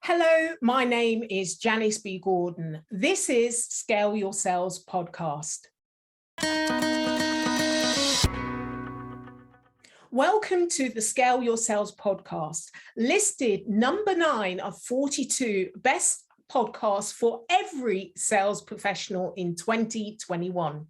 Hello, my name is Janice B. Gordon. This is Scale Your Sales podcast. Welcome to the Scale Your Sales podcast, listed number 9 of 42 best podcasts for every sales professional in 2021.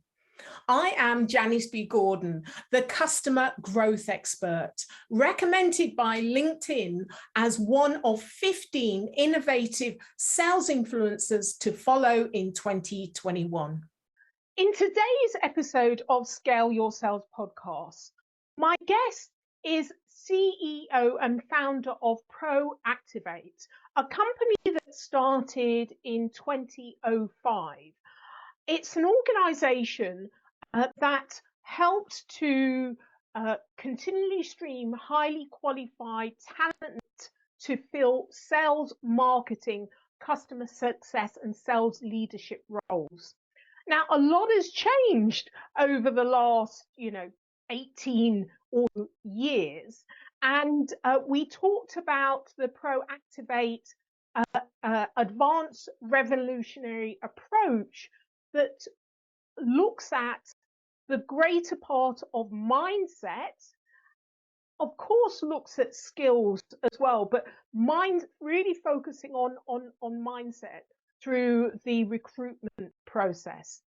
I am Janice B. Gordon, the customer growth expert, recommended by LinkedIn as one of 15 innovative sales influencers to follow in 2021. In today's episode of Scale Your Sales podcast, my guest is CEO and founder of Proactivate, a company that started in 2005. It's an organization that helped to continually stream highly qualified talent to fill sales, marketing, customer success, and sales leadership roles. Now, a lot has changed over the last, 18 or years, and we talked about the Proactivate advanced revolutionary approach that looks at the greater part of mindset, of course looks at skills as well, but really focusing on mindset through the recruitment process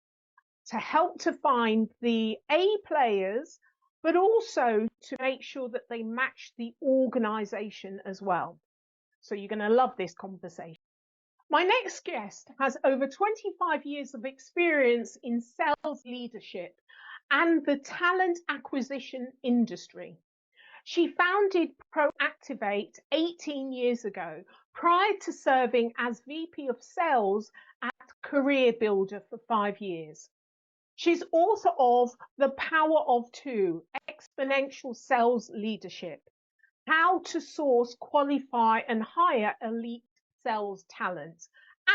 to help to find the A players, but also to make sure that they match the organization as well. So you're going to love this conversation. My next guest has over 25 years of experience in sales leadership and the talent acquisition industry. She founded Proactivate 18 years ago, prior to serving as VP of Sales at Career Builder for 5 years. She's author of The Power of Two, Exponential Sales Leadership, How to Source, Qualify and Hire Elite Sales Talent,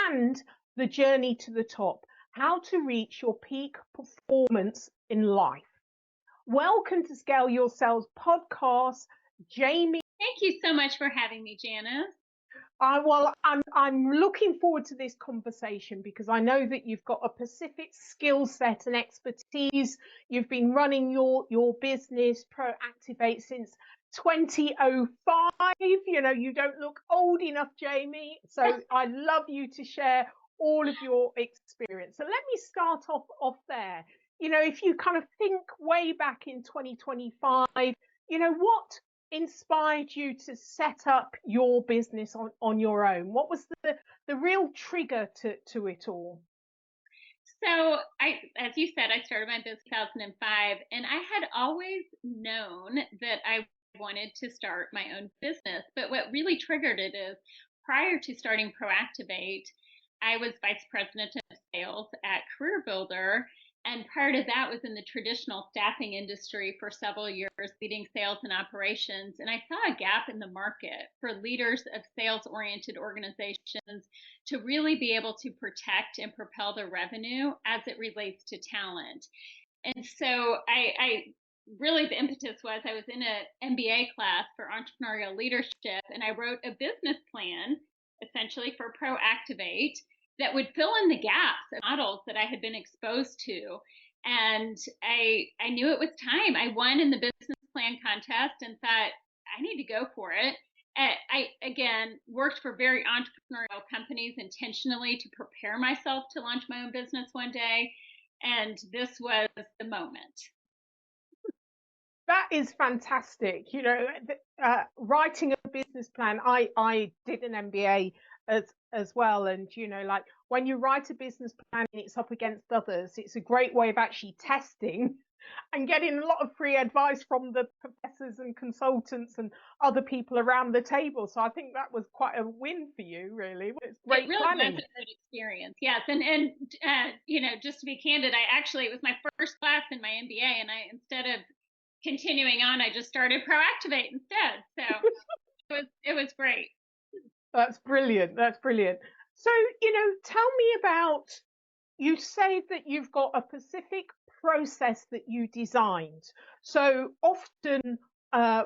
and The Journey to the Top, How to Reach Your Peak Performance in Life. Welcome to Scale Your Sales podcast, Jamie. Thank you so much for having me, Janice. I'm looking forward to this conversation because I know that you've got a specific skill set and expertise. You've been running your business, Proactivate, since 2005. You don't look old enough, Jamie. So I'd love you to share all of your experience. So let me start off there. If you kind of think way back in 2025, what inspired you to set up your business on your own? What was the real trigger to it all? So as you said, I started my business in 2005, and I had always known that I wanted to start my own business. But what really triggered it is prior to starting Proactivate, I was vice president of sales at Career Builder. And prior to that was in the traditional staffing industry for several years, leading sales and operations. And I saw a gap in the market for leaders of sales-oriented organizations to really be able to protect and propel their revenue as it relates to talent. And so I really, the impetus was I was in an MBA class for entrepreneurial leadership, and I wrote a business plan essentially for Proactivate that would fill in the gaps of models that I had been exposed to. And I knew it was time. I won in the business plan contest and thought, I need to go for it. I, again, worked for very entrepreneurial companies intentionally to prepare myself to launch my own business one day. And this was the moment. That is fantastic. Writing a business plan, I did an MBA as well. And, like when you write a business plan and it's up against others, it's a great way of actually testing and getting a lot of free advice from the professors and consultants and other people around the table. So I think that was quite a win for you, really. It's great really planning. Was a great experience. Yes. And just to be candid, it was my first class in my MBA, and instead of continuing on, I just started Proactivate instead. So it was great. That's brilliant. So, tell me about, you say that you've got a specific process that you designed. So often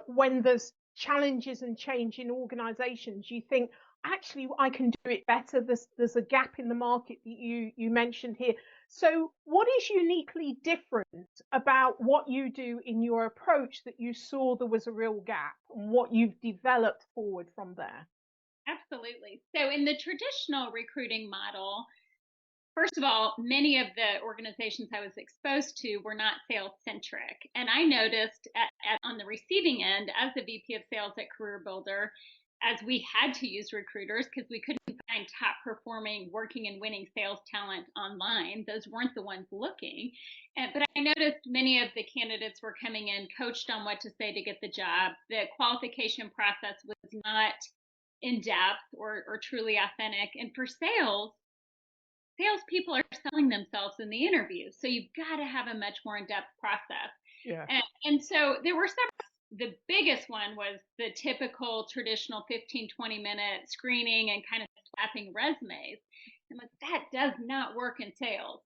when there's challenges and change in organizations, you think, actually I can do it better. There's a gap in the market that you mentioned here. So what is uniquely different about what you do in your approach that you saw there was a real gap, and what you've developed forward from there? Absolutely. So in the traditional recruiting model, first of all, many of the organizations I was exposed to were not sales centric. And I noticed on the receiving end, as the VP of sales at Career Builder, as we had to use recruiters because we couldn't find top performing, working, and winning sales talent online, those weren't the ones looking. But I noticed many of the candidates were coming in coached on what to say to get the job. The qualification process was not in depth or truly authentic. And for salespeople are selling themselves in the interview. So you've got to have a much more in-depth process. Yeah. And so there were several. The biggest one was the typical traditional 15-20 minute screening and kind of slapping resumes. And that does not work in sales.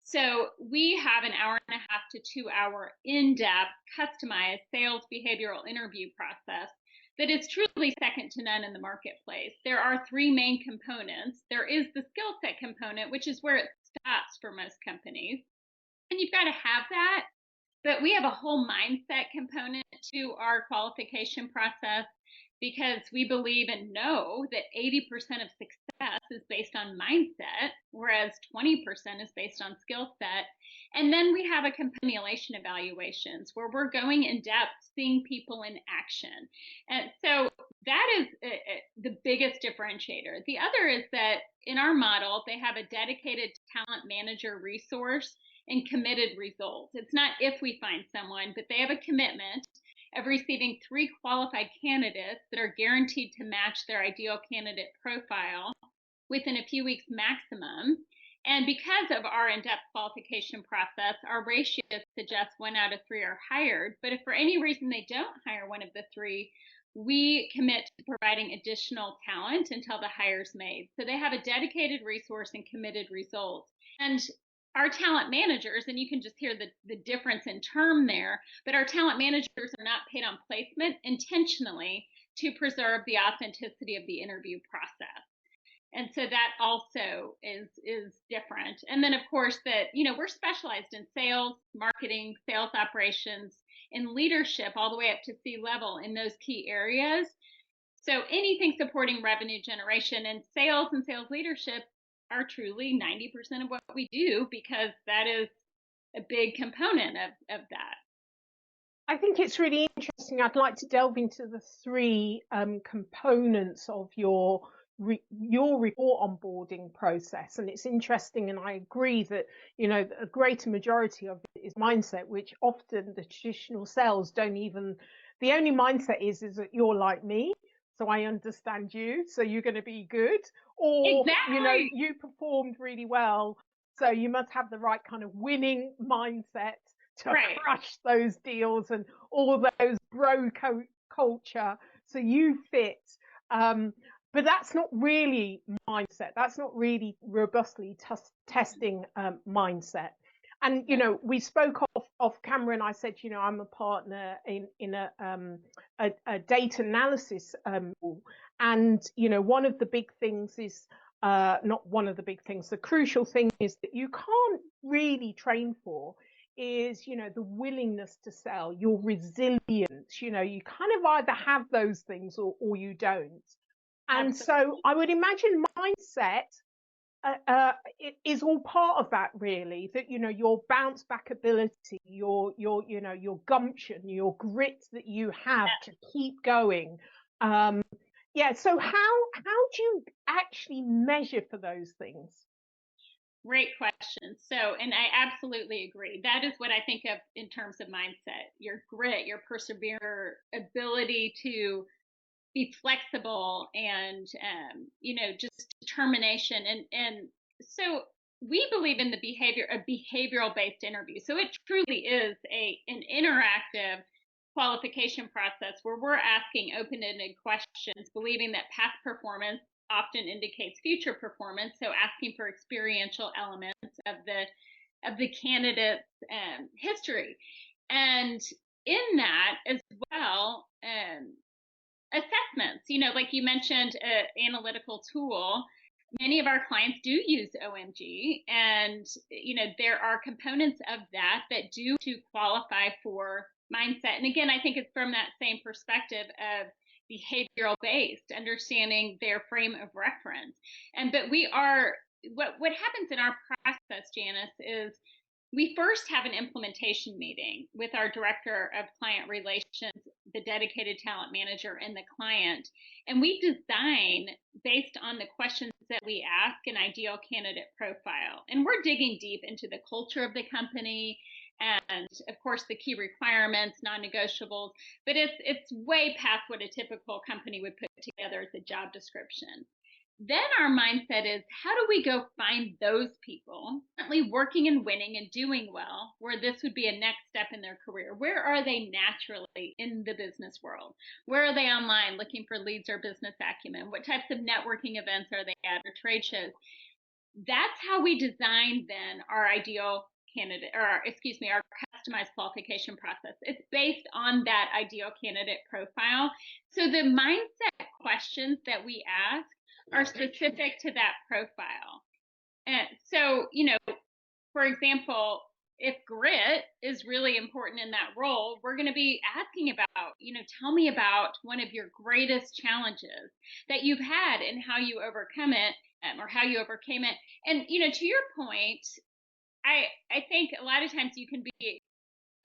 So we have an hour and a half to 2 hour in-depth customized sales behavioral interview process that is truly second to none in the marketplace. There are three main components. There is the skill set component, which is where it stops for most companies. And you've got to have that. But we have a whole mindset component to our qualification process because we believe and know that 80% of success is based on mindset, whereas 20% is based on skill set. And then we have a simulation evaluations where we're going in depth, seeing people in action. And so that is the biggest differentiator. The other is that in our model, they have a dedicated talent manager resource and committed results. It's not if we find someone, but they have a commitment of receiving 3 qualified candidates that are guaranteed to match their ideal candidate profile within a few weeks maximum. And because of our in-depth qualification process, our ratios suggest 1 out of 3 are hired. But if for any reason they don't hire one of the 3, we commit to providing additional talent until the hire's made. So they have a dedicated resource and committed results. And our talent managers, and you can just hear the difference in term there, but our talent managers are not paid on placement intentionally to preserve the authenticity of the interview process. And so that also is different. And then of course that, we're specialized in sales, marketing, sales operations, and leadership all the way up to C-level in those key areas. So anything supporting revenue generation and sales leadership are truly 90% of what we do because that is a big component of that. I think it's really interesting. I'd like to delve into the 3 components of your report onboarding process. And it's interesting, and I agree that a greater majority of it is mindset, which often the traditional sales don't even. The only mindset is that you're like me, so I understand you, so you're going to be good, or exactly. You performed really well, so you must have the right kind of winning mindset to crush those deals and all those bro culture, so you fit. But that's not really mindset. That's not really robustly testing mindset. And we spoke off camera, and I said, I'm a partner in a data analysis and one of the big things is not one of the big things. The crucial thing is that you can't really train for is the willingness to sell, your resilience. You kind of either have those things or you don't. And Absolutely. So I would imagine mindset it is all part of that, really, that your bounce back ability, your gumption, your grit that you have to keep going. So how do you actually measure for those things? Great question. So, and I absolutely agree. That is what I think of in terms of mindset, your grit, your persevere ability to be flexible and, just determination. And so we believe in a behavioral based interview. So it truly is an interactive qualification process where we're asking open-ended questions, believing that past performance often indicates future performance. So asking for experiential elements of the candidate's history. And in that as well, assessments. Like you mentioned, an analytical tool. Many of our clients do use OMG, and there are components of that do to qualify for mindset. And again, I think it's from that same perspective of behavioral based, understanding their frame of reference. But we are what happens in our process, Janice, is we first have an implementation meeting with our director of client relations, the dedicated talent manager, and the client. And we design, based on the questions that we ask, an ideal candidate profile. And we're digging deep into the culture of the company and, of course, the key requirements, non-negotiables. But it's way past what a typical company would put together as a job description. Then our mindset is, how do we go find those people currently working and winning and doing well, where this would be a next step in their career? Where are they naturally in the business world? Where are they online looking for leads or business acumen? What types of networking events are they at, or trade shows? That's how we design then our ideal candidate, or our customized qualification process. It's based on that ideal candidate profile. So the mindset questions that we ask are specific to that profile. And so, for example, if grit is really important in that role, we're going to be asking about, tell me about one of your greatest challenges that you've had and how you overcome it, or how you overcame it. And, to your point, I think a lot of times you can be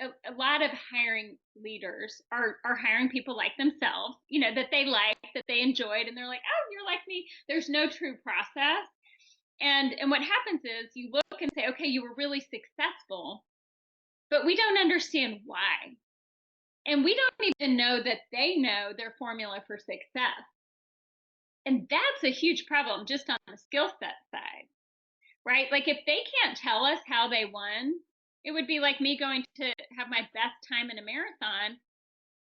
a lot of hiring leaders are hiring people like themselves, that they like, that they enjoyed, and they're like, oh, you're like me. There's no true process. And what happens is you look and say, okay, you were really successful, but we don't understand why. And we don't even know that they know their formula for success. And that's a huge problem just on the skill set side, right? Like if they can't tell us how they won, it would be like me going to have my best time in a marathon,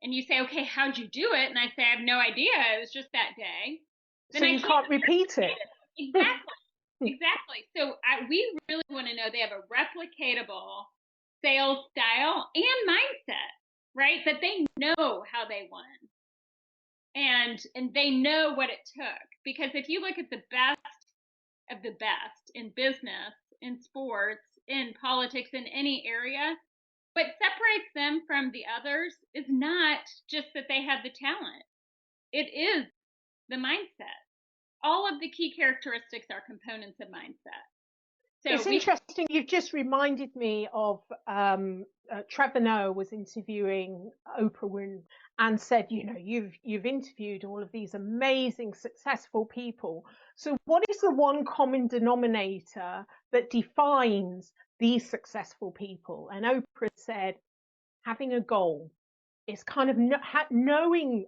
and you say, okay, how'd you do it? And I say, I have no idea. It was just that day. Then so you can't repeat it. Exactly. Exactly. So we really want to know they have a replicatable sales style and mindset, right? That they know how they won. And they know what it took. Because if you look at the best of the best in business, in sports, in politics, in any area, what separates them from the others is not just that they have the talent. It is the mindset. All of the key characteristics are components of mindset. So it's interesting. You've just reminded me of Trevor Noah was interviewing Oprah Winfrey and said, you've interviewed all of these amazing, successful people. So what is the one common denominator that defines these successful people? And Oprah said, having a goal. It's kind of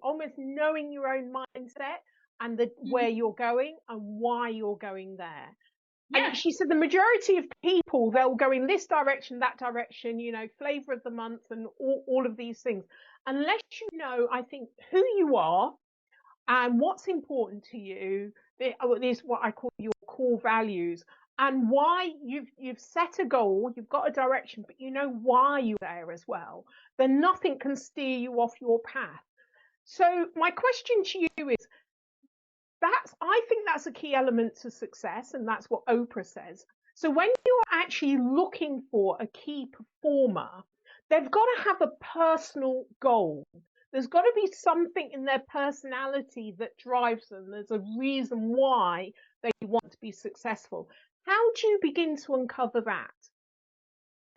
almost knowing your own mindset and where you're going and why you're going there. Yeah. And she said the majority of people, they'll go in this direction, that direction, flavor of the month and all of these things. Unless you know, I think, who you are and what's important to you, is what I call your core values, and why you've set a goal, you've got a direction, but you know why you're there as well, then nothing can steer you off your path. So my question to you is, I think that's a key element to success, and that's what Oprah says. So when you're actually looking for a key performer, they've got to have a personal goal. There's got to be something in their personality that drives them. There's a reason why they want to be successful. How do you begin to uncover that?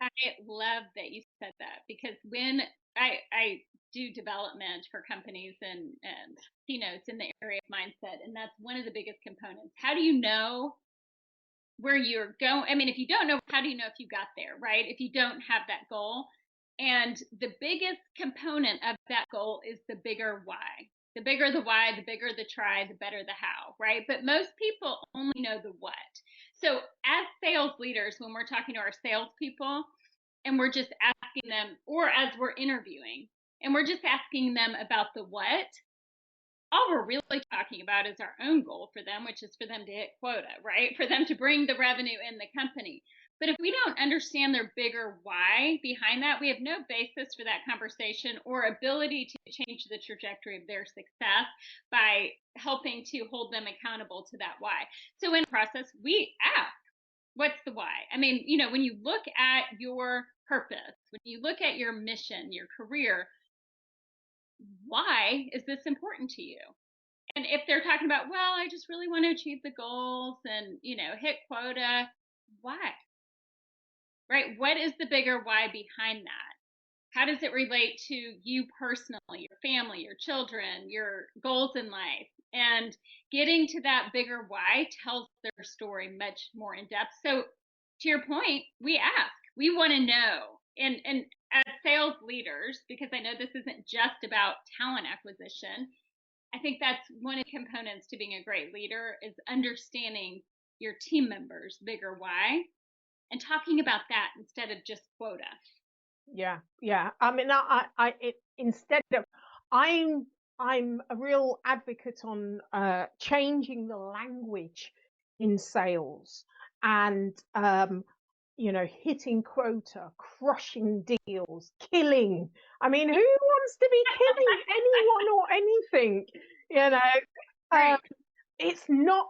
I love that you said that, because when I do development for companies and keynotes in the area of mindset, and that's one of the biggest components. How do you know where you're going? I mean, if you don't know, how do you know if you got there, right? If you don't have that goal. And the biggest component of that goal is the bigger why. The bigger the why, the bigger the try, the better the how, right? But most people only know the what. So as sales leaders, when we're talking to our salespeople and we're just asking them, or as we're interviewing, and we're just asking them about the what, all we're really talking about is our own goal for them, which is for them to hit quota, right? For them to bring the revenue in the company. But if we don't understand their bigger why behind that, we have no basis for that conversation or ability to change the trajectory of their success by helping to hold them accountable to that why. So in the process, we ask, what's the why? I mean, when you look at your purpose, when you look at your mission, your career, why is this important to you? And if they're talking about, well, I just really want to achieve the goals and, hit quota, why? Right? What is the bigger why behind that? How does it relate to you personally, your family, your children, your goals in life? And getting to that bigger why tells their story much more in depth. So to your point, we ask, we want to know. And as sales leaders, because I know this isn't just about talent acquisition, I think that's one of the components to being a great leader is understanding your team members' bigger why and talking about that instead of just quota. Yeah. I mean, instead of, I'm a real advocate on changing the language in sales and hitting quota, crushing deals, killing. I mean, who wants to be killing anyone or anything? Right. It's not.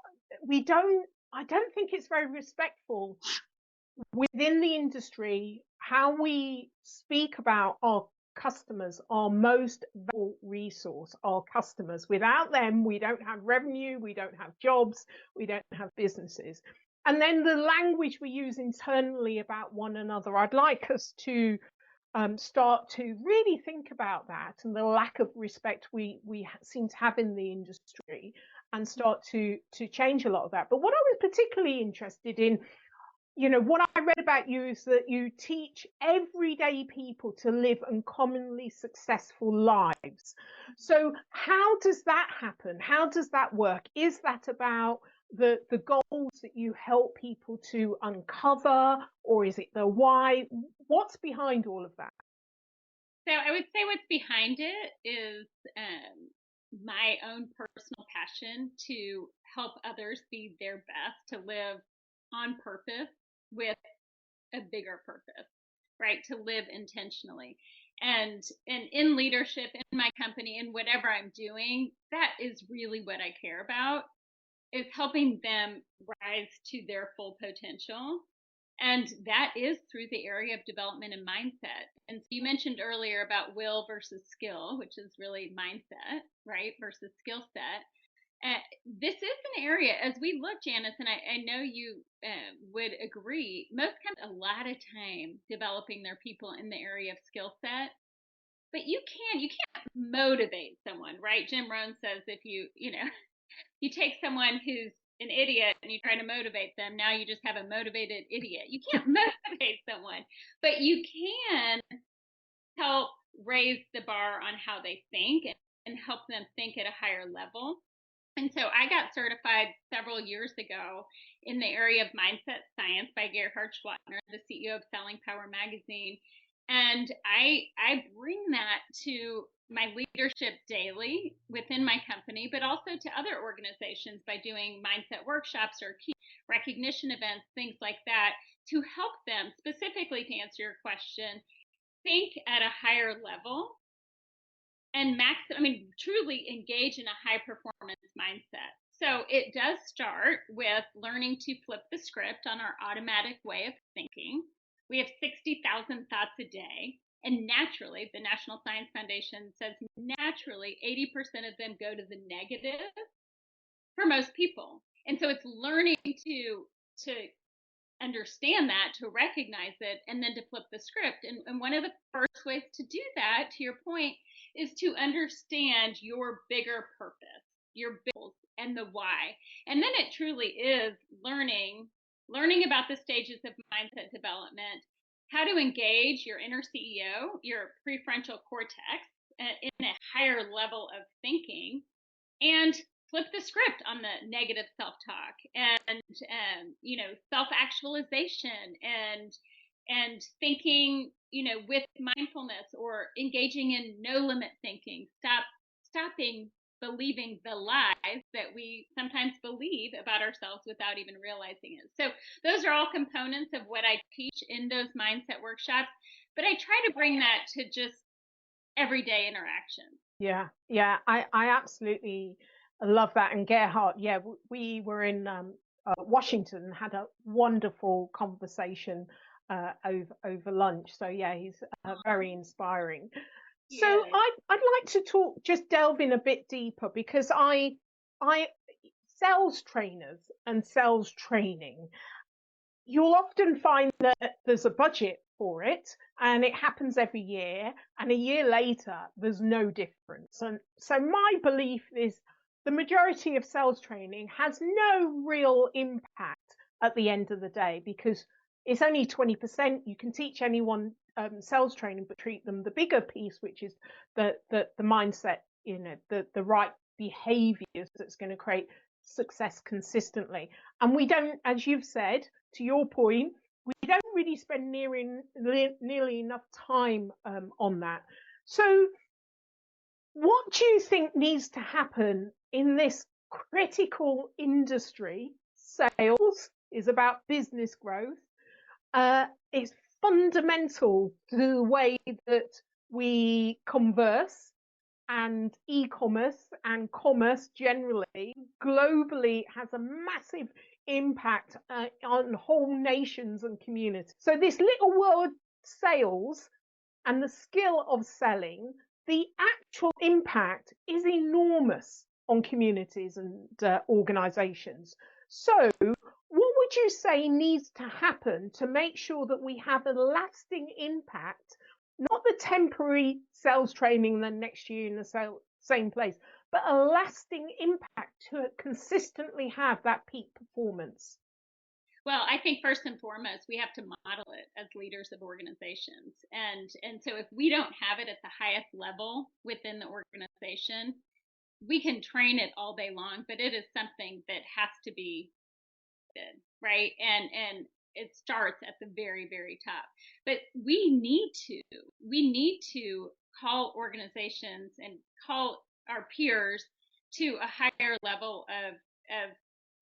I don't think it's very respectful within the industry how we speak about our customers, our most valuable resource, our customers. Without them, we don't have revenue, we don't have jobs, we don't have businesses. And then the language we use internally about one another, I'd like us to start to really think about that and the lack of respect we seem to have in the industry, and start to change a lot of that. But what I was particularly interested in, what I read about you is that you teach everyday people to live uncommonly successful lives. So how does that happen? How does that work? Is that about the goals that you help people to uncover, or is it the why? What's behind all of that? So I would say what's behind it is my own personal passion to help others be their best, to live on purpose with a bigger purpose, right? To live intentionally. And in leadership, in my company, in whatever I'm doing, that is really what I care about, is helping them rise to their full potential. And that is through the area of development and mindset. And so you mentioned earlier about will versus skill, which is really mindset, right? Versus skill set. This is an area, as we look, Janice, and I know you would agree, most companies a lot of time developing their people in the area of skill set. But you can't motivate someone, right? Jim Rohn says if you take someone who's an idiot and you try to motivate them, now you just have a motivated idiot. You can't motivate someone, but you can help raise the bar on how they think and help them think at a higher level. And so I got certified several years ago in the area of mindset science by Gerhard Schwartner, the CEO of Selling Power Magazine. And I bring that to my leadership daily within my company, but also to other organizations by doing mindset workshops or key recognition events, things like that, to help them, specifically to answer your question, think at a higher level and truly engage in a high performance mindset. So it does start with learning to flip the script on our automatic way of thinking. We have 60,000 thoughts a day. And naturally, the National Science Foundation says naturally 80% of them go to the negative for most people. And so it's learning to understand that, to recognize it, and then to flip the script. And one of the first ways to do that, to your point, is to understand your bigger purpose, your goals, and the why. And then it truly is learning about the stages of mindset development, how to engage your inner CEO, your prefrontal cortex, in a higher level of thinking, and flip the script on the negative self-talk and self-actualization and thinking with mindfulness, or engaging in no limit thinking, stopping believing the lies that we sometimes believe about ourselves without even realizing it. So those are all components of what I teach in those mindset workshops, but I try to bring that to just everyday interactions. Yeah, I absolutely love that. And Gerhard, yeah, we were in Washington and had a wonderful conversation over lunch. So yeah, he's very inspiring. So Yes. I'd like to just delve in a bit deeper, because I sales trainers and sales training, you'll often find that there's a budget for it and it happens every year, and a year later there's no difference. And so my belief is the majority of sales training has no real impact at the end of the day, because it's only 20%. You can teach anyone sales training, but treat them the bigger piece, which is the mindset, the right behaviors that's going to create success consistently. And we don't, as you've said, to your point, we don't really spend nearly enough time on that. So what do you think needs to happen in this critical industry? Sales is about business growth. It's fundamental to the way that we converse, and e-commerce and commerce generally globally has a massive impact on whole nations and communities. So this little word sales and the skill of selling, the actual impact is enormous on communities and organizations. So what would you say needs to happen to make sure that we have a lasting impact, not the temporary sales training then next year in the same place, but a lasting impact to consistently have that peak performance? Well, I think first and foremost, we have to model it as leaders of organizations. And so if we don't have it at the highest level within the organization, we can train it all day long, but it is something that has to be did, right? And it starts at the very, very top. But we need to call organizations and call our peers to a higher level of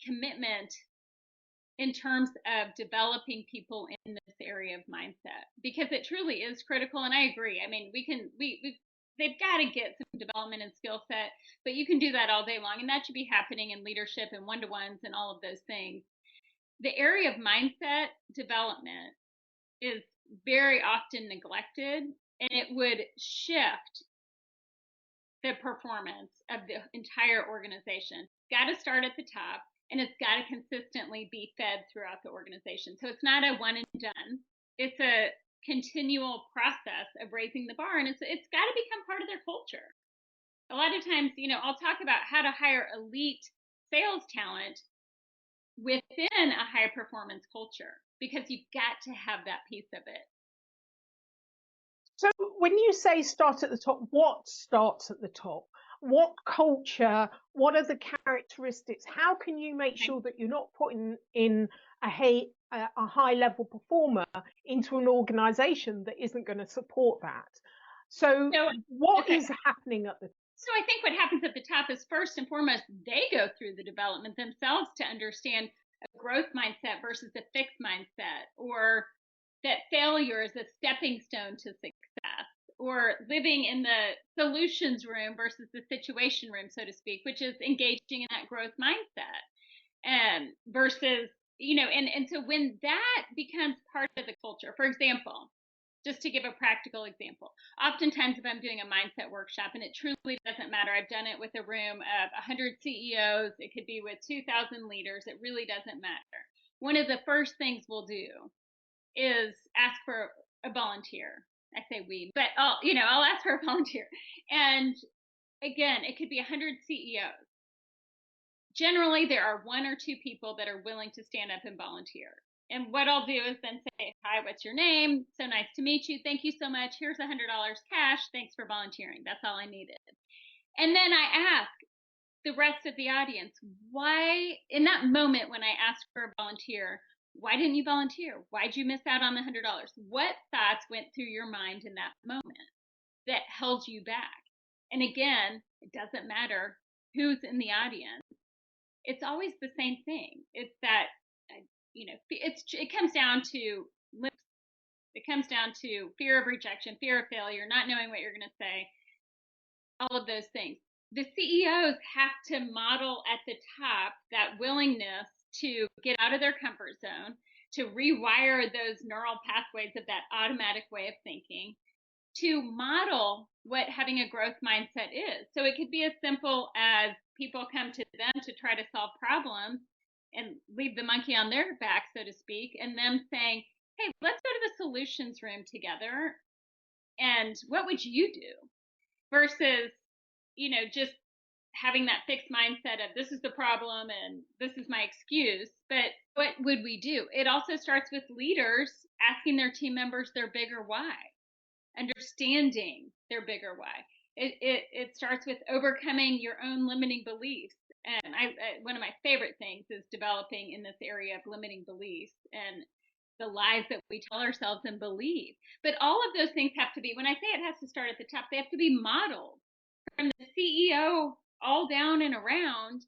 commitment in terms of developing people in this area of mindset, because it truly is critical. And I agree. I mean, they've got to get some development and skill set, but you can do that all day long, and that should be happening in leadership and one-to-ones and all of those things. The area of mindset development is very often neglected, and it would shift the performance of the entire organization. Got to start at the top, and it's got to consistently be fed throughout the organization. So it's not a one and done. It's a continual process of raising the bar, and it's got to become part of their culture. A lot of times, I'll talk about how to hire elite sales talent within a high performance culture, because you've got to have that piece of it. So when you say start at the top, what starts at the top? What culture? What are the characteristics? How can you make sure that you're not putting in a high level performer into an organization that isn't going to support that? So what is happening at the top? So I think what happens at the top is, first and foremost, they go through the development themselves to understand a growth mindset versus a fixed mindset, or that failure is a stepping stone to success, or living in the solutions room versus the situation room, so to speak, which is engaging in that growth mindset. Versus, and so when that becomes part of the culture, for example, just to give a practical example, oftentimes if I'm doing a mindset workshop, and it truly doesn't matter, I've done it with a room of 100 CEOs, it could be with 2,000 leaders, it really doesn't matter. One of the first things we'll do is ask for a volunteer. I say we, but I'll ask for a volunteer. And again, it could be 100 CEOs. Generally, there are one or two people that are willing to stand up and volunteer. And what I'll do is then say, hi, what's your name? So nice to meet you. Thank you so much. Here's $100 cash. Thanks for volunteering. That's all I needed. And then I ask the rest of the audience, why, in that moment when I asked for a volunteer, why didn't you volunteer? Why'd you miss out on the $100? What thoughts went through your mind in that moment that held you back? And again, it doesn't matter who's in the audience, it's always the same thing. It's that, it comes down to lips. It comes down to fear of rejection, fear of failure, not knowing what you're going to say, all of those things. The CEOs have to model at the top that willingness to get out of their comfort zone, to rewire those neural pathways of that automatic way of thinking, to model what having a growth mindset is. So it could be as simple as people come to them to try to solve problems and leave the monkey on their back, so to speak, and them saying, hey, let's go to the solutions room together. And what would you do? Versus, just having that fixed mindset of this is the problem and this is my excuse. But what would we do? It also starts with leaders asking their team members their bigger why, understanding their bigger why. It starts with overcoming your own limiting beliefs. And one of my favorite things is developing in this area of limiting beliefs and the lies that we tell ourselves and believe. But all of those things have to be, when I say it has to start at the top, they have to be modeled from the CEO all down and around,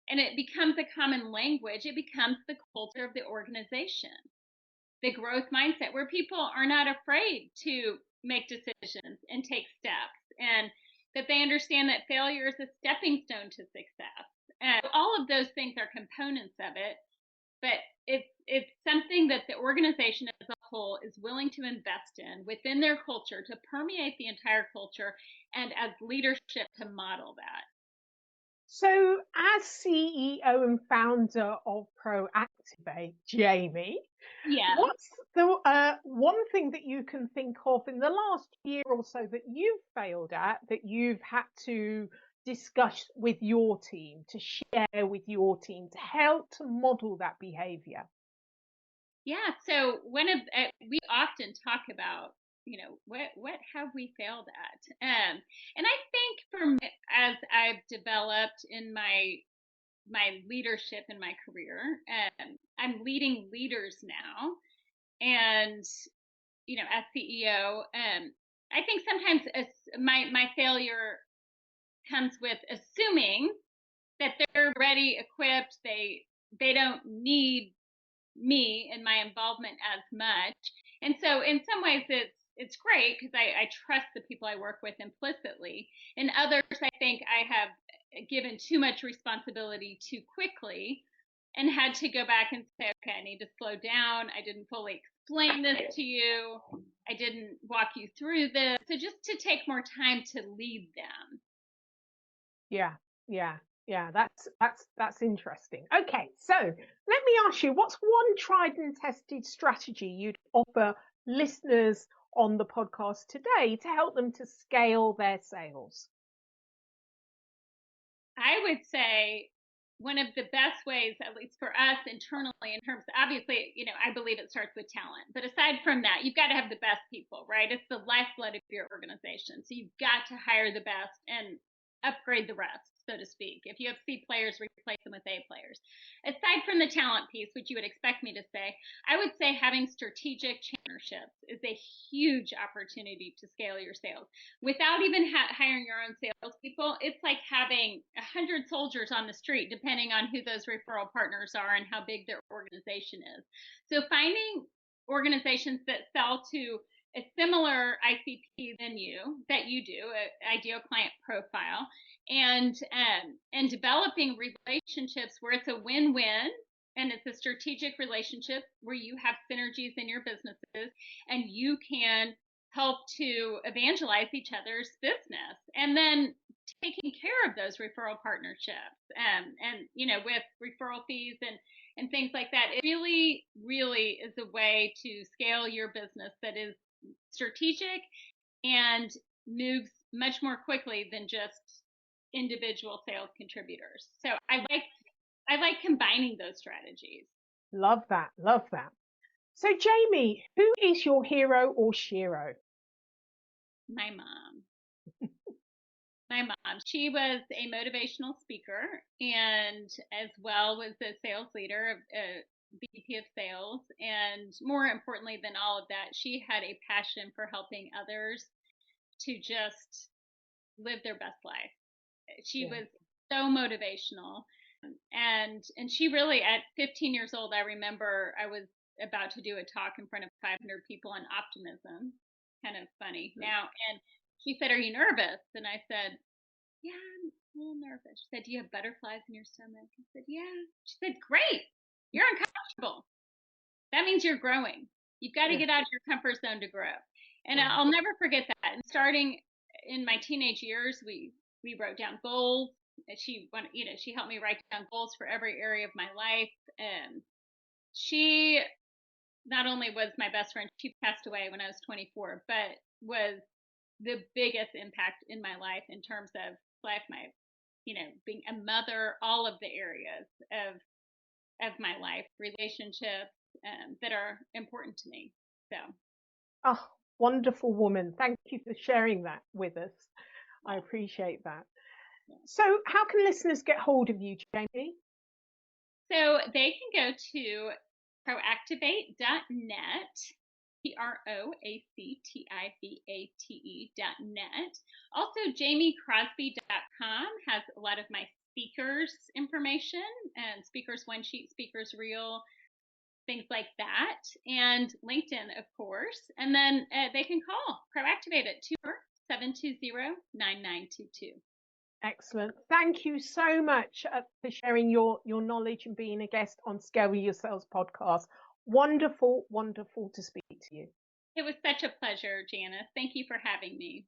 and it becomes a common language. It becomes the culture of the organization, the growth mindset, where people are not afraid to make decisions and take steps, and that they understand that failure is a stepping stone to success. And all of those things are components of it, but it's something that the organization as a whole is willing to invest in within their culture, to permeate the entire culture, and as leadership to model that. So, as CEO and founder of Proactivate, Jamie, Yeah. what's the one thing that you can think of in the last year or so that you've failed at, that you've had to discuss with your team, to share with your team, to help to model that behavior? Yeah. So we often talk about, what have we failed at? And I think for me, as I've developed in my leadership in my career, I'm leading leaders now, and as CEO, I think sometimes my failure comes with assuming that they're ready, equipped, they don't need me and my involvement as much. And so in some ways it's great because I trust the people I work with implicitly. In others, I think I have given too much responsibility too quickly and had to go back and say, okay, I need to slow down. I didn't fully explain this to you. I didn't walk you through this. So just to take more time to lead them. Yeah, yeah, yeah. That's interesting. Okay, so let me ask you, what's one tried and tested strategy you'd offer listeners on the podcast today to help them to scale their sales? I would say one of the best ways, at least for us internally, in terms of, obviously, I believe it starts with talent. But aside from that, you've got to have the best people, right? It's the lifeblood of your organization. So you've got to hire the best and upgrade the rest, so to speak. If you have C players, replace them with A players. Aside from the talent piece, which you would expect me to say, I would say having strategic partnerships is a huge opportunity to scale your sales. Without even hiring your own salespeople, it's like having 100 soldiers on the street, depending on who those referral partners are and how big their organization is. So finding organizations that sell to a similar ICP than that you do, an ideal client profile, and developing relationships where it's a win-win and it's a strategic relationship where you have synergies in your businesses and you can help to evangelize each other's business, and then taking care of those referral partnerships, and with referral fees and things like that. It really, really is a way to scale your business that is strategic and moves much more quickly than just individual sales contributors. So I like combining those strategies. Love that. Love that. So, Jamie, who is your hero or shero? My mom. My mom. She was a motivational speaker and as well was a sales leader, a VP of sales. And more importantly than all of that, she had a passion for helping others to just live their best life. She Yeah. was so motivational. And she really, at 15 years old, I remember I was about to do a talk in front of 500 people on optimism. Kind of funny now. And she said, "Are you nervous?" And I said, "Yeah, I'm a little nervous." She said, "Do you have butterflies in your stomach?" I said, "Yeah." She said, "Great. You're uncomfortable. That means you're growing. You've got to get out of your comfort zone to grow." And I'll never forget that. And starting in my teenage years, we wrote down goals. She helped me write down goals for every area of my life. And she not only was my best friend, she passed away when I was 24, but was the biggest impact in my life in terms of life, being a mother, all of the areas of my life, relationships that are important to me. So, oh, wonderful woman. Thank you for sharing that with us. I appreciate that. So how can listeners get hold of you, Jamie? So they can go to proactivate.net, proactivate.net. Also, jamiecrosby.com has a lot of my speakers information and speakers one sheet, speakers reel, things like that, and LinkedIn, of course. And then they can call Proactivate at 24720-9922. Excellent. Thank you so much for sharing your knowledge and being a guest on Scale Your Sales podcast. Wonderful, wonderful to speak to you. It was such a pleasure, Janice. Thank you for having me.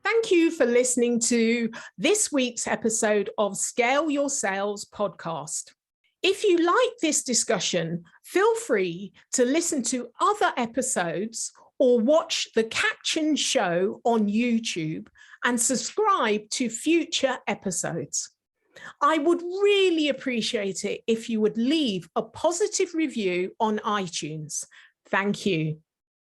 Thank you for listening to this week's episode of Scale Your Sales podcast. If you like this discussion, feel free to listen to other episodes or watch the captioned show on YouTube and subscribe to future episodes. I would really appreciate it if you would leave a positive review on iTunes. Thank you.